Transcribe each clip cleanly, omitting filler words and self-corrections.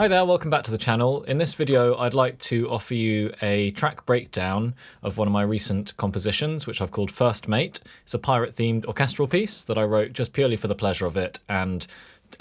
Hi there, welcome back to the channel. In this video I'd like to offer you a track breakdown of one of my recent compositions, which I've called First Mate. It's a pirate themed orchestral piece that I wrote just purely for the pleasure of it and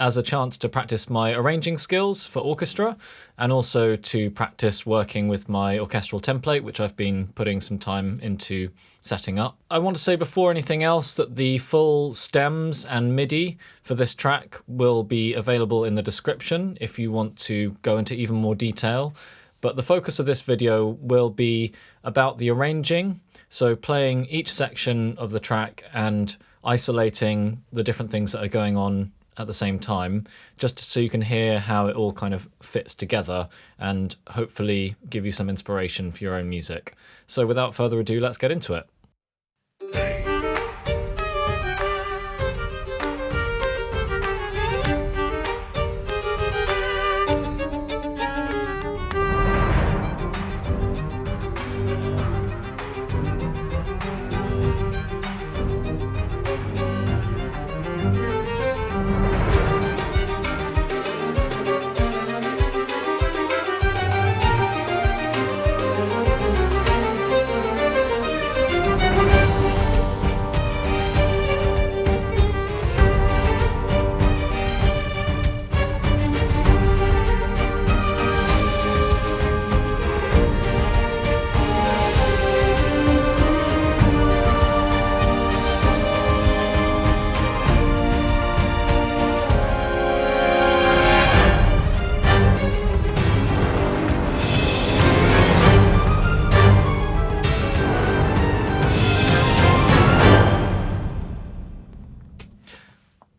as a chance to practice my arranging skills for orchestra and also to practice working with my orchestral template, which I've been putting some time into setting up. I want to say before anything else that the full stems and MIDI for this track will be available in the description if you want to go into even more detail. But the focus of this video will be about the arranging, so playing each section of the track and isolating the different things that are going on at the same time, just so you can hear how it all kind of fits together and hopefully give you some inspiration for your own music. So without further ado, let's get into it.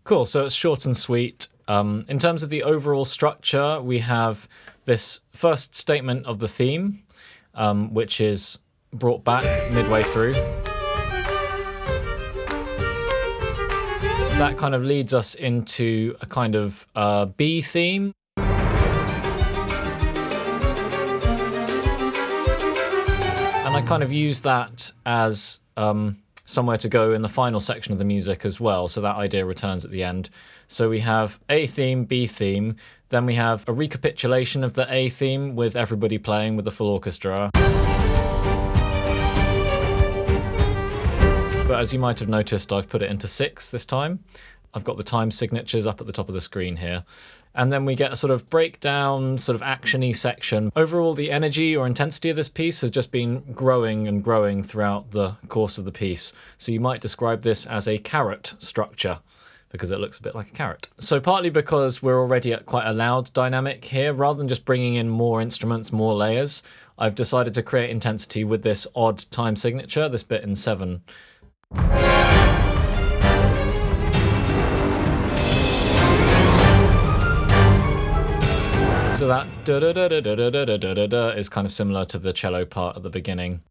Cool, so it's short and sweet. In terms of the overall structure, we have this first statement of the theme, which is brought back midway through. That kind of leads us into a kind of B theme. And I kind of use that as somewhere to go in the final section of the music as well, so that idea returns at the end. So we have A theme, B theme, then we have a recapitulation of the A theme with everybody playing with the full orchestra. But as you might have noticed, I've put it into 6 this time. I've got the time signatures up at the top of the screen here. And then we get a sort of breakdown, sort of action-y section. Overall, the energy or intensity of this piece has just been growing and growing throughout the course of the piece. So you might describe this as a carrot structure, because it looks a bit like a carrot. So partly because we're already at quite a loud dynamic here, rather than just bringing in more instruments, more layers, I've decided to create intensity with this odd time signature, this bit in 7. So that da-da-da-da-da-da-da-da-da is kind of similar to the cello part at the beginning.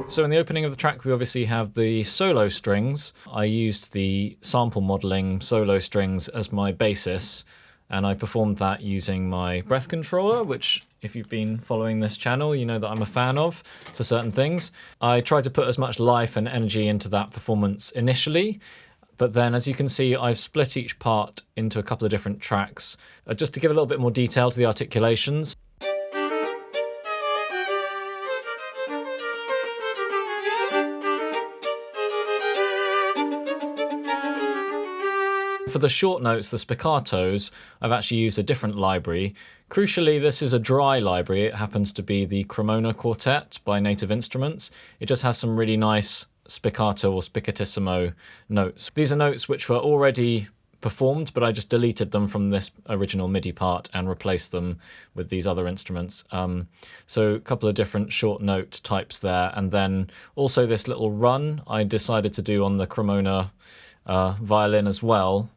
So in the opening of the track, we obviously have the solo strings. I used the sample modeling solo strings as my basis, and I performed that using my breath controller, which if you've been following this channel, you know that I'm a fan of for certain things. I tried to put as much life and energy into that performance initially, but then, as you can see, I've split each part into a couple of different tracks, just to give a little bit more detail to the articulations. For the short notes, the spiccatos, I've actually used a different library. Crucially, this is a dry library. It happens to be the Cremona Quartet by Native Instruments. It just has some really nice spiccato or spiccatissimo notes. These are notes which were already performed, but I just deleted them from this original MIDI part and replaced them with these other instruments. So a couple of different short note types there, and then also this little run I decided to do on the Cremona violin as well.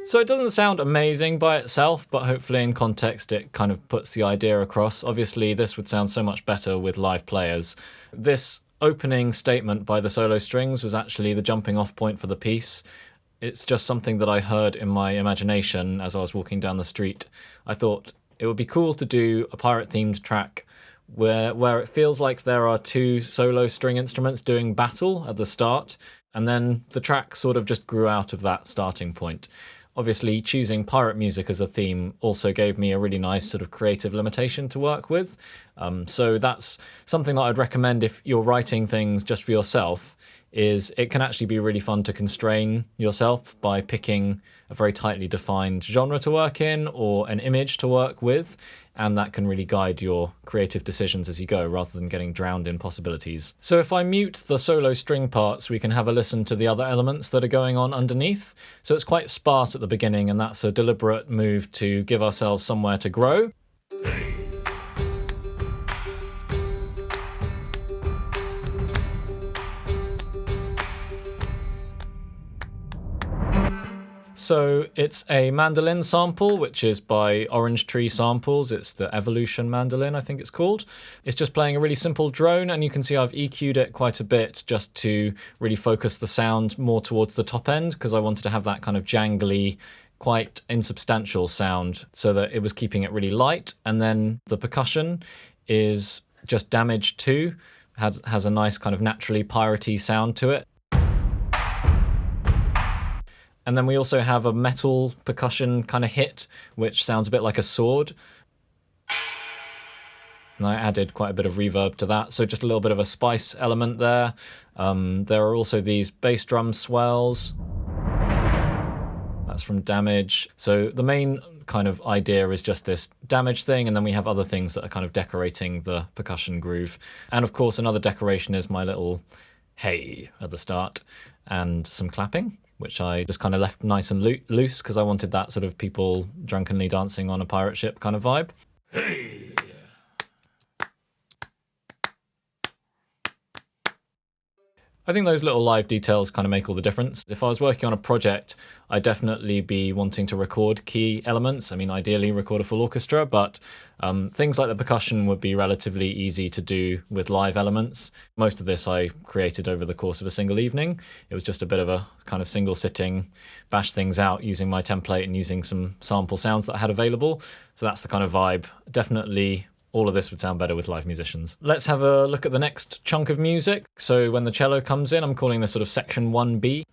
So it doesn't sound amazing by itself, but hopefully in context it kind of puts the idea across. Obviously this would sound so much better with live players. This opening statement by the solo strings was actually the jumping off point for the piece. It's just something that I heard in my imagination as I was walking down the street. I thought it would be cool to do a pirate-themed track where it feels like there are two solo string instruments doing battle at the start, and then the track sort of just grew out of that starting point. Obviously, choosing pirate music as a theme also gave me a really nice sort of creative limitation to work with. So that's something that I'd recommend if you're writing things just for yourself, is it can actually be really fun to constrain yourself by picking a very tightly defined genre to work in or an image to work with, and that can really guide your creative decisions as you go rather than getting drowned in possibilities. So if I mute the solo string parts, we can have a listen to the other elements that are going on underneath. So it's quite sparse at the beginning, and that's a deliberate move to give ourselves somewhere to grow. So it's a mandolin sample, which is by Orange Tree Samples. It's the Evolution Mandolin, I think it's called. It's just playing a really simple drone, and you can see I've EQ'd it quite a bit just to really focus the sound more towards the top end, because I wanted to have that kind of jangly, quite insubstantial sound so that it was keeping it really light. And then the percussion is just Damage 2, has a nice kind of naturally piratey sound to it. And then we also have a metal percussion kind of hit, which sounds a bit like a sword. And I added quite a bit of reverb to that, so just a little bit of a spice element there. There are also these bass drum swells. That's from Damage. So the main kind of idea is just this Damage thing, and then we have other things that are kind of decorating the percussion groove. And of course, another decoration is my little hey at the start, and some clapping, which I just kind of left nice and loose because I wanted that sort of people drunkenly dancing on a pirate ship kind of vibe. Hey! I think those little live details kind of make all the difference. If I was working on a project, I'd definitely be wanting to record key elements. I mean, ideally record a full orchestra, but things like the percussion would be relatively easy to do with live elements. Most of this I created over the course of a single evening. It was just a bit of a kind of single sitting, bash things out using my template and using some sample sounds that I had available. So that's the kind of vibe. Definitely all of this would sound better with live musicians. Let's have a look at the next chunk of music. So when the cello comes in, I'm calling this sort of section 1B.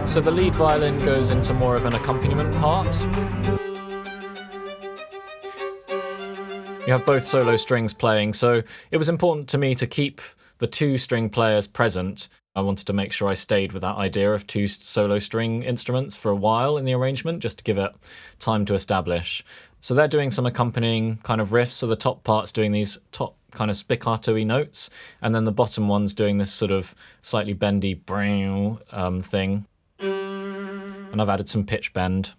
So the lead violin goes into more of an accompaniment part. You have both solo strings playing, so it was important to me to keep the two string players present. I wanted to make sure I stayed with that idea of two solo string instruments for a while in the arrangement, just to give it time to establish. So they're doing some accompanying kind of riffs, so the top part's doing these top kind of spiccato-y notes, and then the bottom one's doing this sort of slightly bendy thing. And I've added some pitch bend.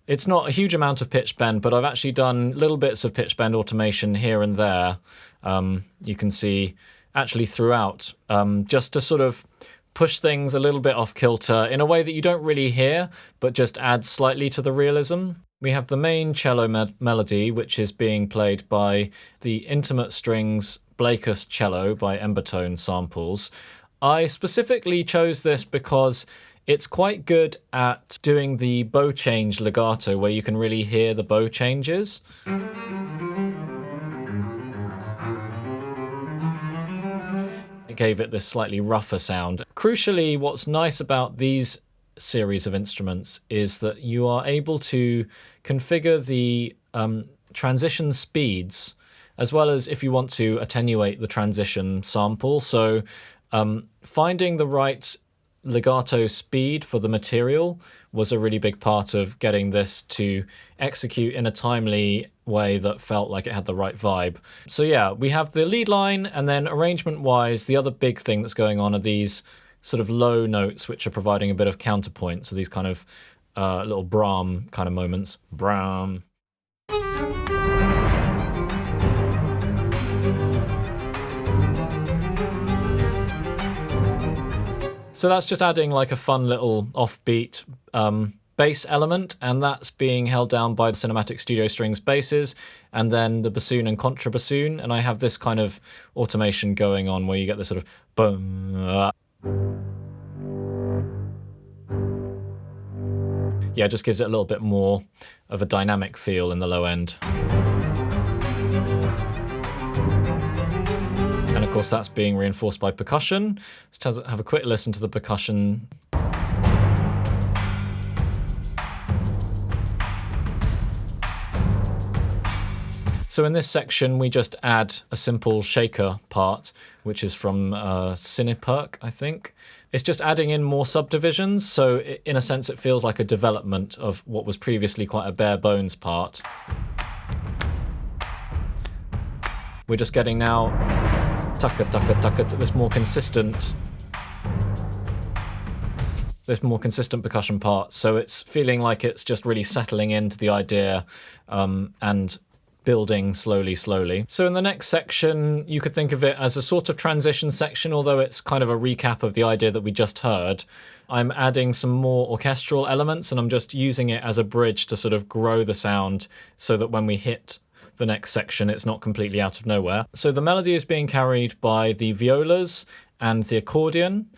It's not a huge amount of pitch bend, but I've actually done little bits of pitch bend automation here and there. You can see actually throughout, just to sort of push things a little bit off kilter in a way that you don't really hear, but just adds slightly to the realism. We have the main cello melody, which is being played by the intimate strings Blakest cello by Embertone Samples. I specifically chose this because it's quite good at doing the bow change legato, where you can really hear the bow changes. It gave it this slightly rougher sound. Crucially, what's nice about these series of instruments is that you are able to configure the transition speeds, as well as if you want to attenuate the transition sample. So finding the right legato speed for the material was a really big part of getting this to execute in a timely way that felt like it had the right vibe. So yeah, we have the lead line, and then arrangement-wise, the other big thing that's going on are these sort of low notes, which are providing a bit of counterpoint. So these kind of little Brahm kind of moments. Brahm. So that's just adding like a fun little offbeat bass element, and that's being held down by the Cinematic Studio Strings basses, and then the bassoon and contrabassoon. And I have this kind of automation going on where you get this sort of boom. yeah, just gives it a little bit more of a dynamic feel in the low end. And of course that's being reinforced by percussion. Let's have a quick listen to the percussion. So in this section, we just add a simple shaker part, which is from Cineperc, I think. It's just adding in more subdivisions, so in a sense it feels like a development of what was previously quite a bare bones part. We're just getting now tucka tucka tucka to this more consistent percussion part. So it's feeling like it's just really settling into the idea and building slowly. So in the next section, you could think of it as a sort of transition section, although it's kind of a recap of the idea that we just heard. I'm adding some more orchestral elements, and I'm just using it as a bridge to sort of grow the sound so that when we hit the next section, it's not completely out of nowhere. So the melody is being carried by the violas and the accordion.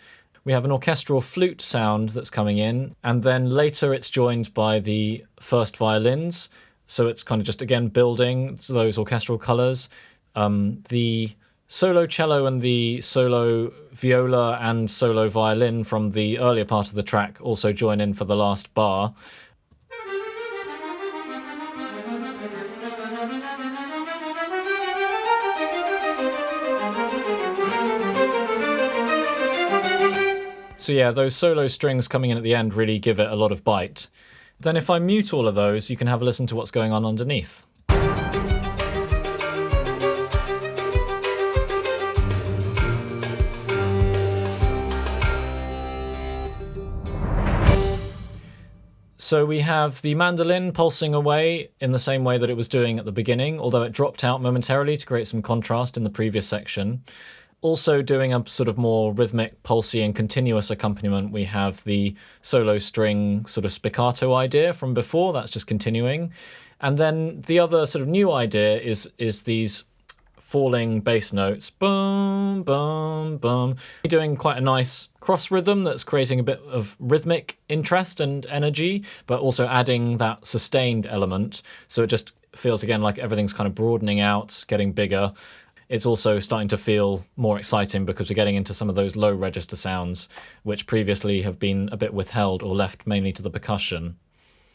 We have an orchestral flute sound that's coming in, and then later it's joined by the first violins. So it's kind of just, again, building those orchestral colours. The solo cello and the solo viola and solo violin from the earlier part of the track also join in for the last bar. So yeah, those solo strings coming in at the end really give it a lot of bite. Then if I mute all of those, you can have a listen to what's going on underneath. So we have the mandolin pulsing away in the same way that it was doing at the beginning, although it dropped out momentarily to create some contrast in the previous section. Also doing a sort of more rhythmic, pulsy and continuous accompaniment, we have the solo string sort of spiccato idea from before, that's just continuing. And then the other sort of new idea is these falling bass notes, boom, boom, boom. Doing quite a nice cross rhythm that's creating a bit of rhythmic interest and energy, but also adding that sustained element. So it just feels again like everything's kind of broadening out, getting bigger. It's also starting to feel more exciting because we're getting into some of those low register sounds, which previously have been a bit withheld or left mainly to the percussion.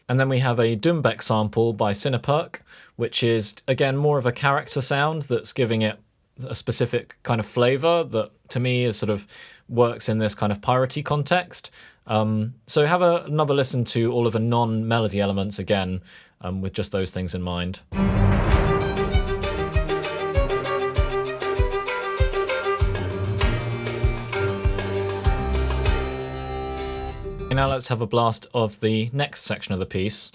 And then we have a Doumbek sample by Cineperc, which is, again, more of a character sound that's giving it a specific kind of flavour that, to me, is sort of works in this kind of piratey context. So have another listen to all of the non-melody elements again, with just those things in mind. Now let's have a blast of the next section of the piece.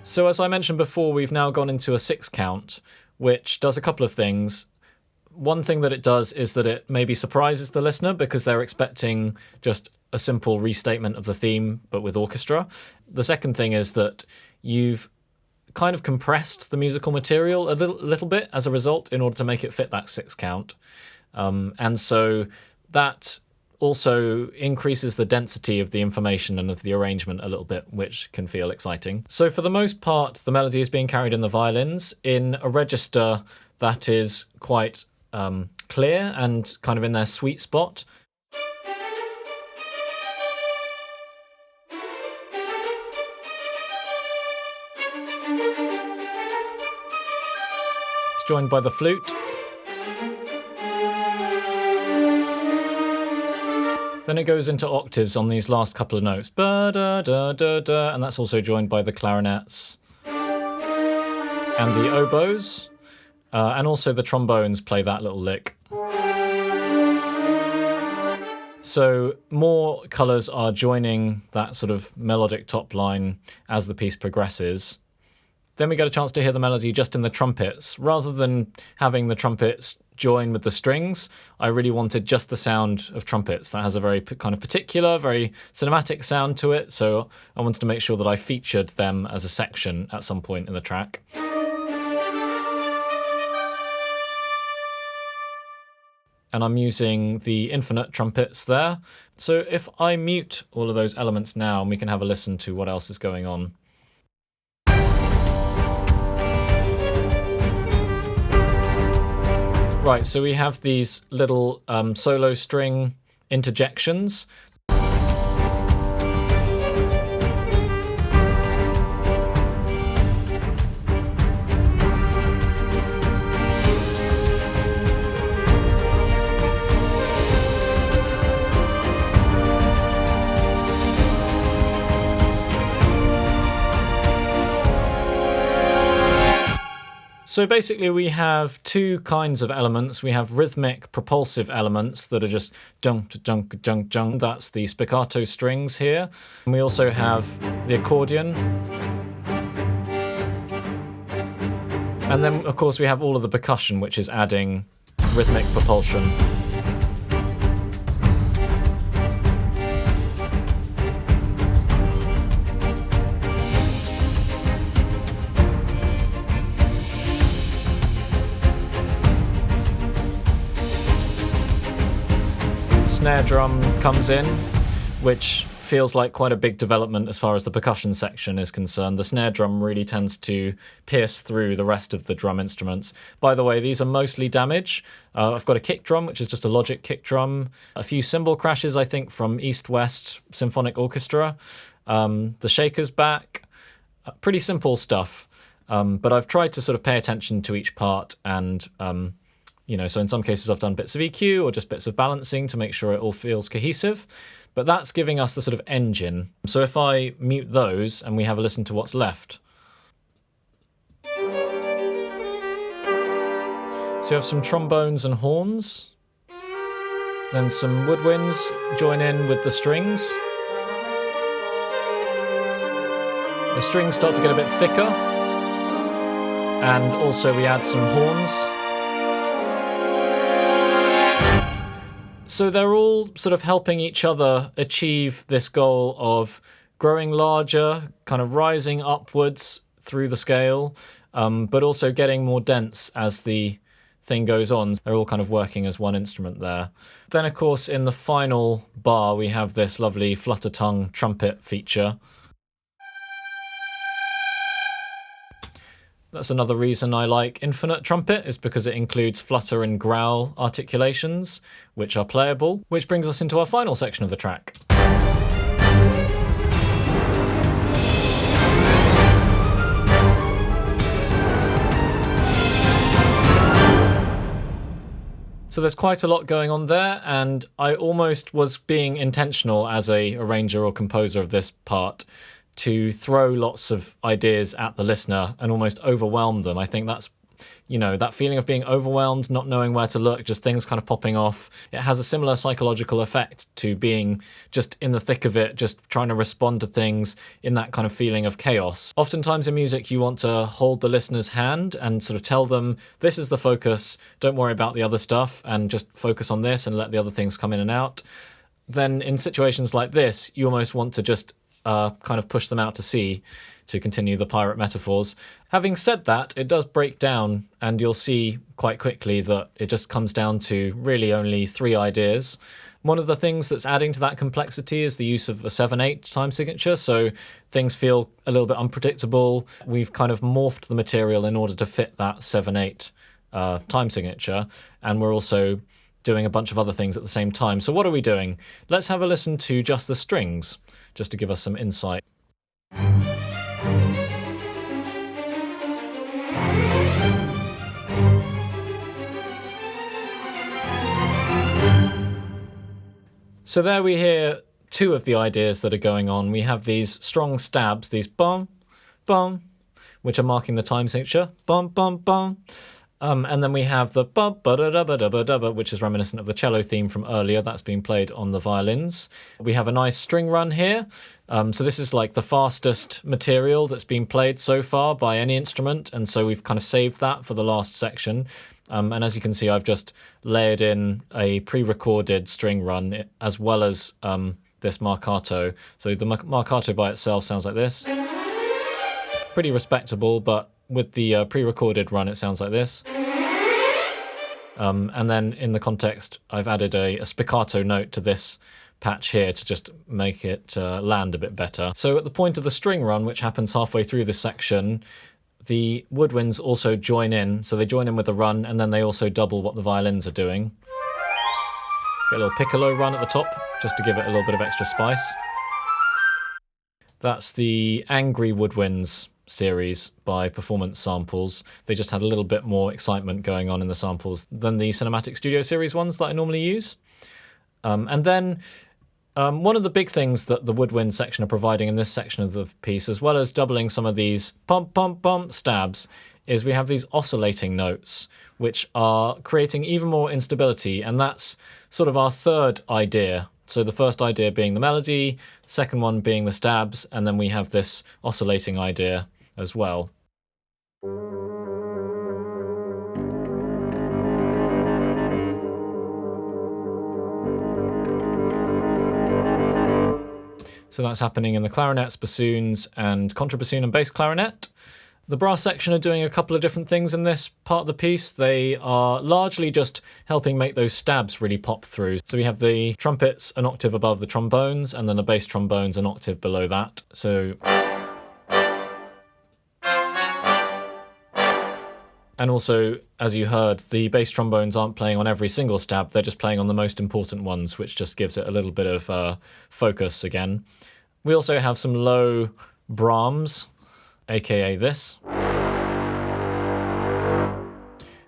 So as I mentioned before, we've now gone into a 6 count, which does a couple of things. One thing that it does is that it maybe surprises the listener because they're expecting just a simple restatement of the theme, but with orchestra. The second thing is that you've kind of compressed the musical material a little bit as a result in order to make it fit that 6 count. And so that also increases the density of the information and of the arrangement a little bit, which can feel exciting. So for the most part, the melody is being carried in the violins in a register that is quite clear and kind of in their sweet spot. It's joined by the flute. Then it goes into octaves on these last couple of notes. Ba da da da da, and that's also joined by the clarinets and the oboes, and also the trombones play that little lick. So more colours are joining that sort of melodic top line as the piece progresses. Then we get a chance to hear the melody just in the trumpets, rather than having the trumpets join with the strings, I really wanted just the sound of trumpets. That has a very kind of particular, very cinematic sound to it, so I wanted to make sure that I featured them as a section at some point in the track. And I'm using the infinite trumpets there. So if I mute all of those elements now, and we can have a listen to what else is going on. Right, so we have these little solo string interjections. So basically we have two kinds of elements. We have rhythmic propulsive elements that are just dunk, dunk, dunk, dunk. That's the spiccato strings here. And we also have the accordion. And then of course we have all of the percussion, which is adding rhythmic propulsion. Snare drum comes in, which feels like quite a big development as far as the percussion section is concerned. The snare drum really tends to pierce through the rest of the drum instruments. By the way, these are mostly damage. I've got a kick drum, which is just a Logic kick drum. A few cymbal crashes, I think, from East West Symphonic Orchestra. The shaker's back. Pretty simple stuff. But I've tried to sort of pay attention to each part and so in some cases I've done bits of EQ or just bits of balancing to make sure it all feels cohesive. But that's giving us the sort of engine. So if I mute those and we have a listen to what's left. So you have some trombones and horns. Then some woodwinds join in with the strings. The strings start to get a bit thicker. And also we add some horns. So they're all sort of helping each other achieve this goal of growing larger, kind of rising upwards through the scale, but also getting more dense as the thing goes on. They're all kind of working as one instrument there. Then, of course, in the final bar, we have this lovely flutter tongue trumpet feature. That's another reason I like infinite trumpet, is because it includes flutter and growl articulations, which are playable, which brings us into our final section of the track. So there's quite a lot going on there, and I almost was being intentional as a arranger or composer of this part to throw lots of ideas at the listener and almost overwhelm them. I think that's, that feeling of being overwhelmed, not knowing where to look, just things kind of popping off. It has a similar psychological effect to being just in the thick of it, just trying to respond to things in that kind of feeling of chaos. Oftentimes in music, you want to hold the listener's hand and sort of tell them, this is the focus, don't worry about the other stuff, and just focus on this and let the other things come in and out. Then in situations like this, you almost want to just kind of push them out to sea, to continue the pirate metaphors. Having said that, it does break down, and you'll see quite quickly that it just comes down to really only 3 ideas. One of the things that's adding to that complexity is the use of a 7/8 time signature, so things feel a little bit unpredictable. We've kind of morphed the material in order to fit that 7/8 time signature, and we're also doing a bunch of other things at the same time. So what are we doing? Let's have a listen to just the strings, just to give us some insight. So there we hear 2 of the ideas that are going on. We have these strong stabs, these bum, bum, which are marking the time signature, bum, bum, bum. And then we have the ba-ba-da-ba-da-ba-da-ba, which is reminiscent of the cello theme from earlier. That's being played on the violins. We have a nice string run here. So this is like the fastest material that's been played so far by any instrument, and so we've kind of saved that for the last section. And as you can see, I've just layered in a pre-recorded string run as well as this marcato. So the marcato by itself sounds like this. Pretty respectable, but with the pre-recorded run, it sounds like this. And then in the context, I've added a spiccato note to this patch here to just make it land a bit better. So at the point of the string run, which happens halfway through this section, the woodwinds also join in. So they join in with the run, and then they also double what the violins are doing. Get a little piccolo run at the top, just to give it a little bit of extra spice. That's the Angry Woodwinds series by Performance Samples. They just had a little bit more excitement going on in the samples than the Cinematic Studio series ones that I normally use. And then one of the big things that the woodwind section are providing in this section of the piece, as well as doubling some of these pump, pump, pump stabs, is we have these oscillating notes, which are creating even more instability, and that's sort of our third idea. So the first idea being the melody, second one being the stabs, and then we have this oscillating idea as well. So that's happening in the clarinets, bassoons, and contrabassoon and bass clarinet. The brass section are doing a couple of different things in this part of the piece. They are largely just helping make those stabs really pop through. So we have the trumpets an octave above the trombones, and then the bass trombones an octave below that. So... And also, as you heard, the bass trombones aren't playing on every single stab, they're just playing on the most important ones, which just gives it a little bit of focus again. We also have some low Brahms, aka this,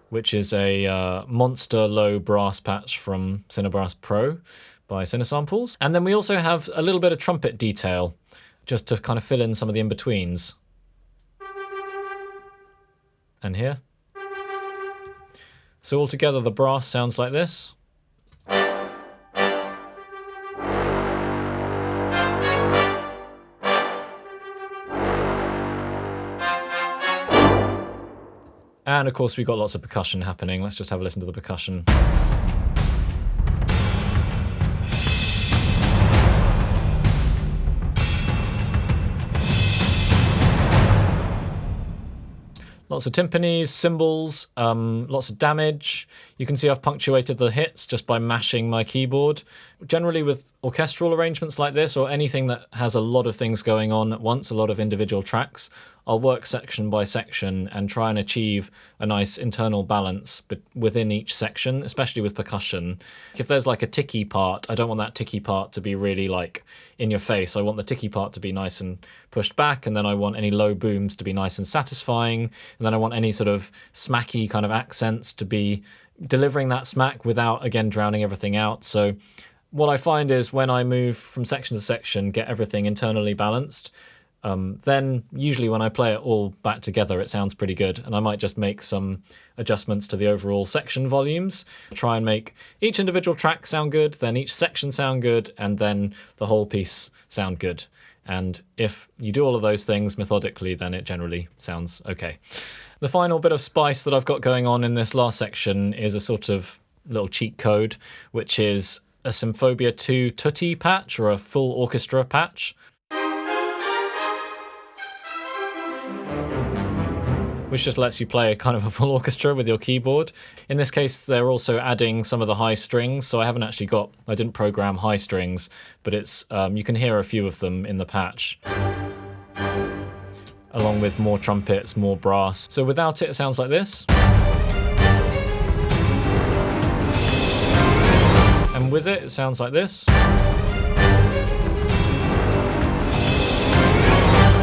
which is a monster low brass patch from Cinebrass Pro by Cinesamples. And then we also have a little bit of trumpet detail, just to kind of fill in some of the in-betweens. And here. So altogether the brass sounds like this. And of course we've got lots of percussion happening. Let's just have a listen to the percussion. Lots of timpanis, cymbals, lots of damage. You can see I've punctuated the hits just by mashing my keyboard. Generally with orchestral arrangements like this, or anything that has a lot of things going on at once, a lot of individual tracks, I'll work section by section and try and achieve a nice internal balance within each section, especially with percussion. If there's like a ticky part, I don't want that ticky part to be really like in your face. I want the ticky part to be nice and pushed back, and then I want any low booms to be nice and satisfying, and then I want any sort of smacky kind of accents to be delivering that smack without, again, drowning everything out. So what I find is when I move from section to section, get everything internally balanced, then usually when I play it all back together, it sounds pretty good. And I might just make some adjustments to the overall section volumes, try and make each individual track sound good, then each section sound good, and then the whole piece sound good. And if you do all of those things methodically, then it generally sounds okay. The final bit of spice that I've got going on in this last section is a sort of little cheat code, which is a Symphobia 2 Tutti patch, or a full orchestra patch, which just lets you play a kind of a full orchestra with your keyboard. In this case, they're also adding some of the high strings, so I didn't program high strings, but it's you can hear a few of them in the patch, along with more trumpets, more brass. So without it, it sounds like this. And with it, it sounds like this.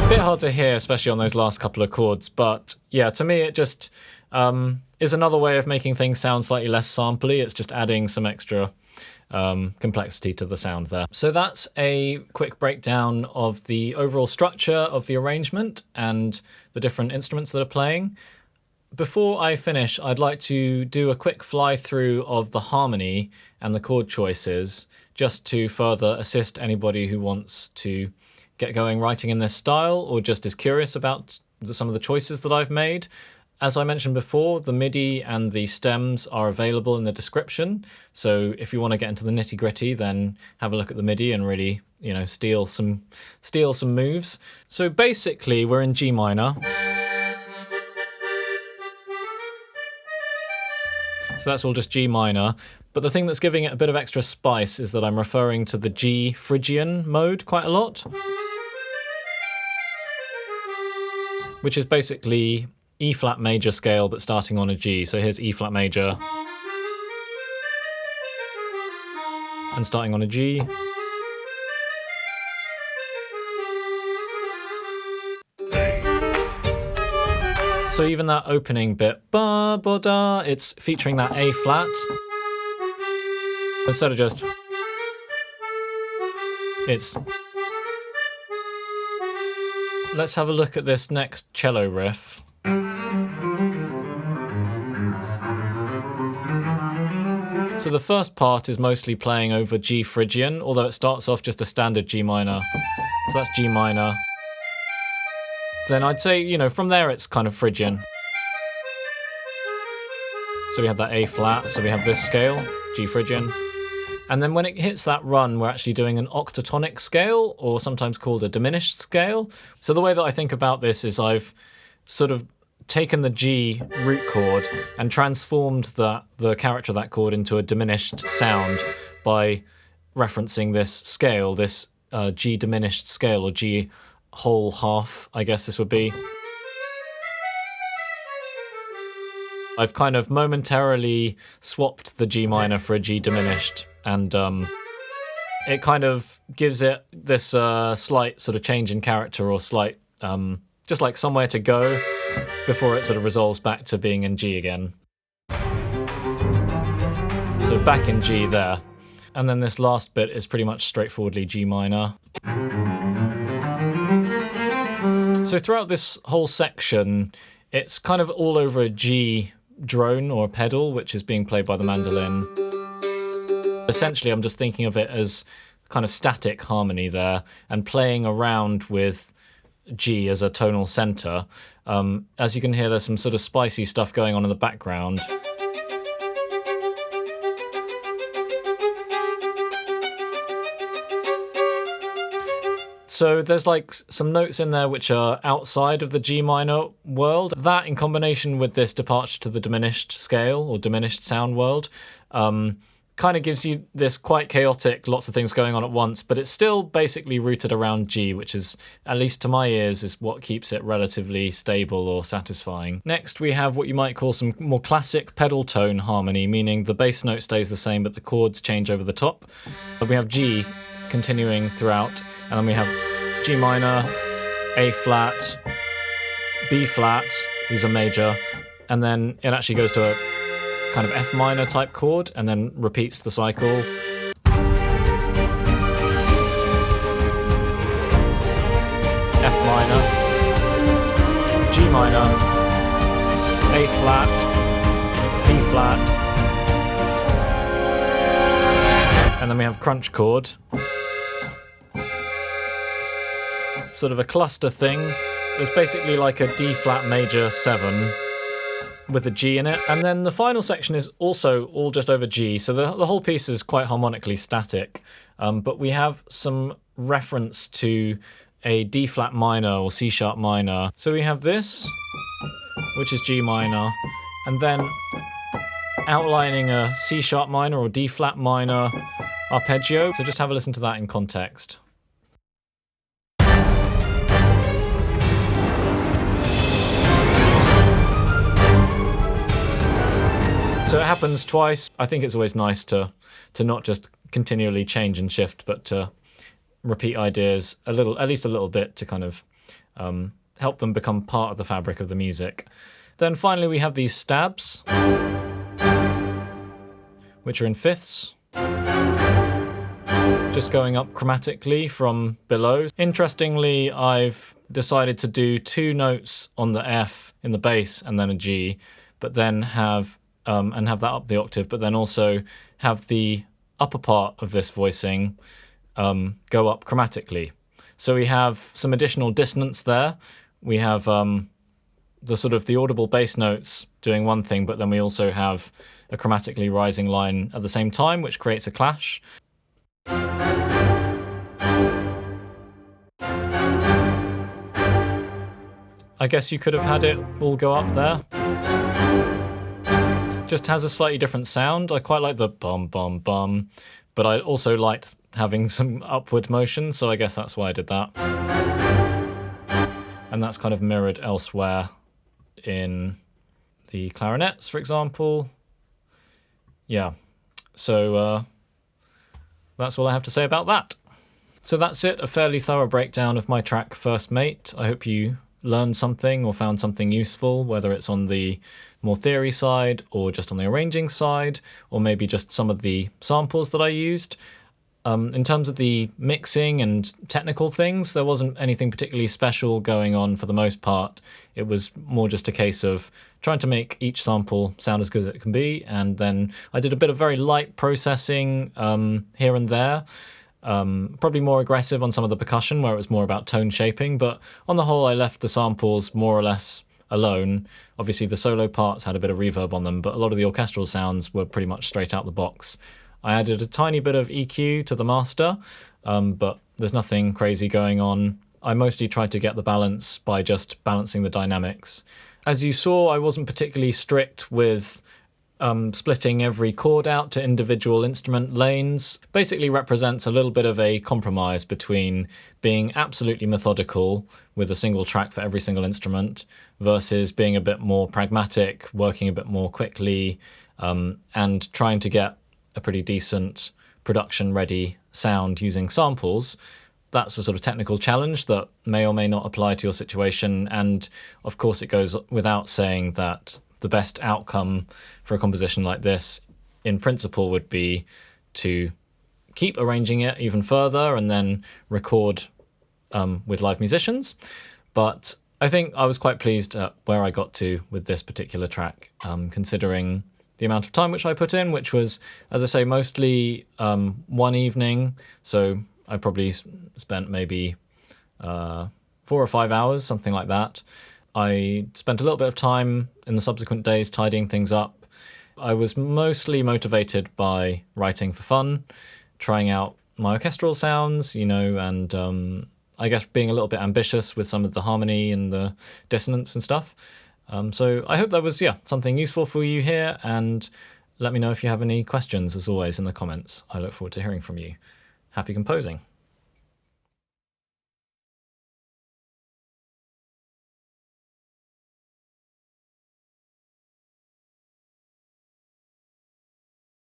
Bit hard to hear, especially on those last couple of chords, but yeah, to me it just is another way of making things sound slightly less sampley. It's just adding some extra complexity to the sound there. So that's a quick breakdown of the overall structure of the arrangement and the different instruments that are playing. Before I finish, I'd like to do a quick fly through of the harmony and the chord choices, just to further assist anybody who wants to get going writing in this style, or just is curious about some of the choices that I've made. As I mentioned before, the MIDI and the stems are available in the description. So if you want to get into the nitty-gritty, then have a look at the MIDI and really, you know, steal some moves. So basically, we're in G minor. So that's all just G minor. But the thing that's giving it a bit of extra spice is that I'm referring to the G Phrygian mode quite a lot, which is basically E flat major scale but starting on a G. So here's E flat major and starting on a G. So even that opening bit, ba ba da, it's featuring that A flat instead of just, it's. Let's have a look at this next cello riff. So the first part is mostly playing over G Phrygian, although it starts off just a standard G minor. So that's G minor. Then I'd say, you know, from there it's kind of Phrygian. So we have that A flat, so we have this scale, G Phrygian. And then when it hits that run, we're actually doing an octatonic scale, or sometimes called a diminished scale. So the way that I think about this is I've sort of taken the G root chord and transformed the character of that chord into a diminished sound by referencing this scale, this G diminished scale, or G whole half, I guess this would be. I've kind of momentarily swapped the G minor for a G diminished, and it kind of gives it this slight sort of change in character, or slight, just like somewhere to go before it sort of resolves back to being in G again. So back in G there. And then this last bit is pretty much straightforwardly G minor. So throughout this whole section, it's kind of all over a G drone or a pedal, which is being played by the mandolin. Essentially, I'm just thinking of it as kind of static harmony there, and playing around with G as a tonal center. As you can hear, there's some sort of spicy stuff going on in the background. So there's like some notes in there which are outside of the G minor world. That, in combination with this departure to the diminished scale or diminished sound world, kind of gives you this quite chaotic, lots of things going on at once, but it's still basically rooted around G, which is, at least to my ears, is what keeps it relatively stable or satisfying. Next, we have what you might call some more classic pedal tone harmony, meaning the bass note stays the same, but the chords change over the top. But we have G continuing throughout, and then we have G minor, A flat, B flat, these are major, and then it actually goes to a kind of F minor type chord and then repeats the cycle. F minor, G minor, A flat, B flat, and then we have crunch chord. Sort of a cluster thing. It's basically like a D flat major 7 with a G in it. And then the final section is also all just over G. So the whole piece is quite harmonically static. But we have some reference to a D flat minor or C sharp minor. So we have this, which is G minor, and then outlining a C sharp minor or D flat minor arpeggio. So just have a listen to that in context. So it happens twice. I think it's always nice to not just continually change and shift, but to repeat ideas a little, at least a little bit, to kind of help them become part of the fabric of the music. Then finally we have these stabs, which are in fifths, just going up chromatically from below. Interestingly, I've decided to do 2 notes on the F in the bass and then a G, but then have that up the octave, but then also have the upper part of this voicing go up chromatically. So we have some additional dissonance there. We have the sort of the audible bass notes doing one thing, but then we also have a chromatically rising line at the same time, which creates a clash. I guess you could have had it all go up there. Just has a slightly different sound. I quite like the bum bum bum, but I also liked having some upward motion, so I guess that's why I did that. And that's kind of mirrored elsewhere in the clarinets, for example. Yeah, so that's all I have to say about that. So that's it, a fairly thorough breakdown of my track First Mate. I hope you learned something or found something useful, whether it's on the more theory side or just on the arranging side, or maybe just some of the samples that I used. In terms of the mixing and technical things, there wasn't anything particularly special going on for the most part. It was more just a case of trying to make each sample sound as good as it can be, and then I did a bit of very light processing here and there. Probably more aggressive on some of the percussion where it was more about tone shaping, but on the whole I left the samples more or less alone. Obviously the solo parts had a bit of reverb on them, but a lot of the orchestral sounds were pretty much straight out the box. I added a tiny bit of EQ to the master, but there's nothing crazy going on. I mostly tried to get the balance by just balancing the dynamics. As you saw, I wasn't particularly strict with splitting every chord out to individual instrument lanes. Basically represents a little bit of a compromise between being absolutely methodical with a single track for every single instrument versus being a bit more pragmatic, working a bit more quickly, and trying to get a pretty decent production-ready sound using samples. That's a sort of technical challenge that may or may not apply to your situation, and of course it goes without saying that the best outcome for a composition like this, in principle, would be to keep arranging it even further and then record with live musicians. But I think I was quite pleased at where I got to with this particular track, considering the amount of time which I put in, which was, as I say, mostly one evening. So I probably spent maybe 4 or 5 hours, something like that. I spent a little bit of time in the subsequent days tidying things up. I was mostly motivated by writing for fun, trying out my orchestral sounds, and I guess being a little bit ambitious with some of the harmony and the dissonance and stuff. So I hope that was, something useful for you here, and let me know if you have any questions, as always, in the comments. I look forward to hearing from you. Happy composing.